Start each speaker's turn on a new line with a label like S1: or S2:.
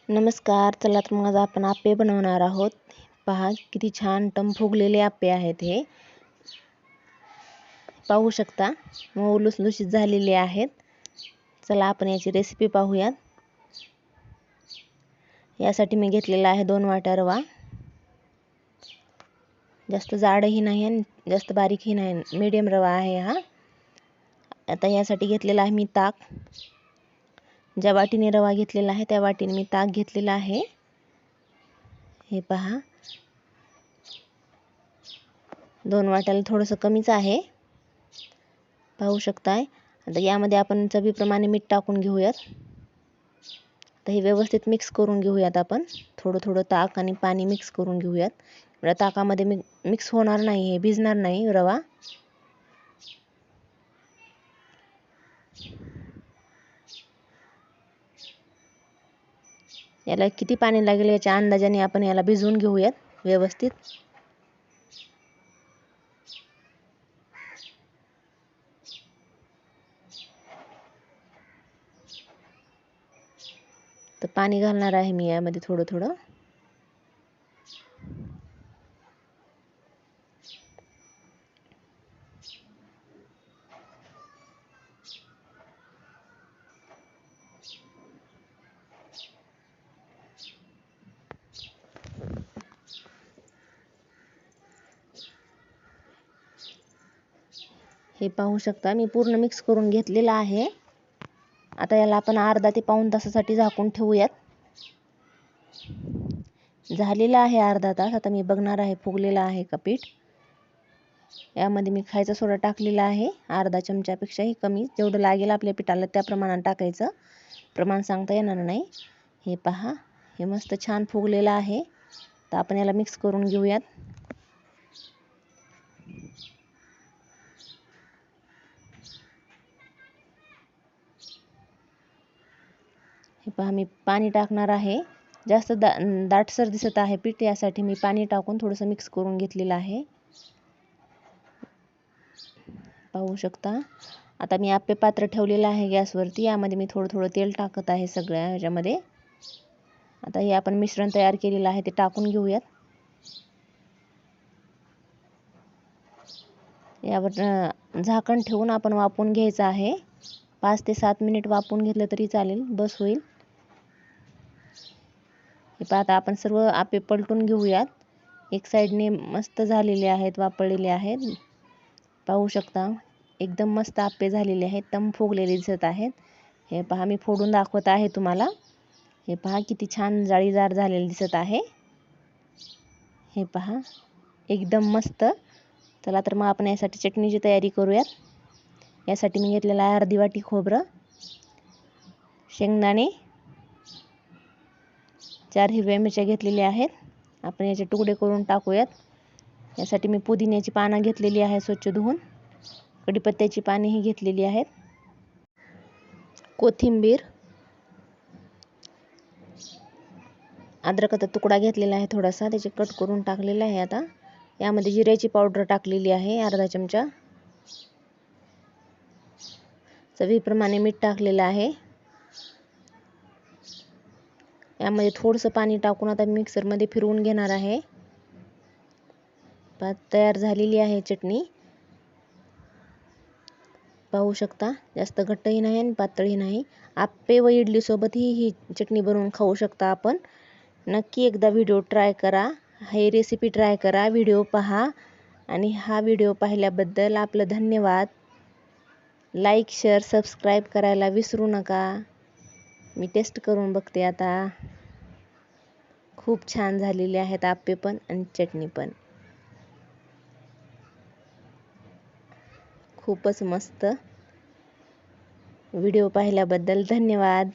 S1: नमस्कार. चला तर मग आज आपण आप्पे बनवणार आहोत. पहा किती छान टम फुगलेले आप्पे आहेत हे. पाहू शकता मऊ लुसलुशीत झालेले आहेत. चला आपण याची रेसिपी पाहूयात. यासाठी मी घेतलेला आहे 2 वाट्या रवा. जास्त जाडही नाही आणि जास्त बारीकही नाही, मीडियम रवा आहे हा. आता यासाठी घेतलेला आहे मी ताक. ज्या वाटीने रवा घेतलेला आहे त्या वाटीने मी ताक घेतलेला आहे. हे पहा 2 वाट्याला थोडंसं कमीच आहे, पाहू शकताय. आता यामध्ये आपण चवीप्रमाणे मीठ टाकून घेऊयात. आता हे व्यवस्थित मिक्स करून घेऊयात. आपण थोडं थोडं ताक आणि पाणी मिक्स करून घेऊयात. एवढ्या ताकामध्ये मिक्स होणार नाही, हे भिजणार नाही रवा. याला किती पाणी लागेल याच्या अंदाजाने आपण याला भिजवून घेऊयात व्यवस्थित. तर पाणी घालणार आहे मी यामध्ये थोडं थोडं. हे पाहू शकता मी पूर्ण मिक्स करून घेतलेला आहे. आता याला आपण अर्धा ते पाऊण तासासाठी झाकून ठेवूयात. झालेला आहे अर्धा तास. आता मी बघणार आहे फुगलेला आहे का पीठ. यामध्ये मी खायचा सोडा टाकलेला आहे, अर्धा चमच्यापेक्षाही कमी. जेवढं लागेल आपल्या पिठाला त्या प्रमाणात टाकायचं, प्रमाण सांगता येणार नाही. हे पहा हे मस्त छान फुगलेलं आहे. तर आपण याला मिक्स करून घेऊयात. हे पहा मी पाणी टाकणार आहे. जास्त दाटसर दिसत आहे पीठ, यासाठी मी पाणी टाकून थोडंसं मिक्स करून घेतलेलं आहे, पाहू शकता. आता मी आप्पे पात्र ठेवलेलं आहे गॅसवरती. यामध्ये मी थोडं थोडं तेल टाकत आहे सगळ्या ह्याच्यामध्ये. आता हे आपण मिश्रण तयार केलेलं आहे ते टाकून घेऊयात. यावर झाकण ठेवून आपण वाफवून घ्यायचं आहे. 5 ते 7 मिनिट वाफवून घेतलं तरी चालेल, बस होईल. हे पाहता आपण सर्व आप्पे पलटून घेऊयात. एक साईडने मस्त झालेले आहेत, वाफळलेले आहेत, पाहू शकता. एकदम मस्त आप्पे झालेले आहेत, टम फुगलेले दिसत आहेत. हे पहा मी फोडून दाखवत आहे तुम्हाला. हे पहा किती छान जाळीदार झालेले दिसत आहे. हे पहा एकदम मस्त. चला तर मग आपण यासाठी चटणीची तयारी करूयात. यासाठी मी घेतलेला आहे अर्धी वाटी खोबरं, शेंगदाणे, 4 हिरव्या मिरच्या घेतलेल्या आहेत. आपण याचे तुकडे करून टाकूयात. यासाठी मी पुदिन्याची पानं घेतलेली आहे स्वच्छ धुवून. कढीपत्त्याची पानेही घेतलेली आहेत. कोथिंबीर, अद्रकाचा तुकडा घेतलेला आहे थोडासा, त्याचे कट करून टाकलेला आहे. आता यामध्ये जिऱ्याची पावडर टाकलेली आहे अर्धा चमचा. चवीप्रमाणे मीठ टाकलेलं आहे. यामध्ये थोडंसं पाणी टाकून आता मिक्सरमध्ये फिरवून घेणार आहे. तयार झालेली आहे चटणी, पाहू शकता. जास्त घट्टही नाही आणि पातळही नाही. आप्पे व इडली सोबतही ही चटणी बनवून खाऊ शकता आपण. नक्की एकदा व्हिडिओ ट्राय करा, ही रेसिपी ट्राय करा, व्हिडिओ पहा. आणि हा व्हिडिओ पाहिल्याबद्दल आपलं धन्यवाद. लाईक, शेअर, सबस्क्राईब करायला विसरू नका. मी टेस्ट करून बघते आता. खूप छान झालेले आहेत आप्पे पण आणि चटणी पण. खूपच मस्त. व्हिडिओ पाहिल्याबद्दल धन्यवाद.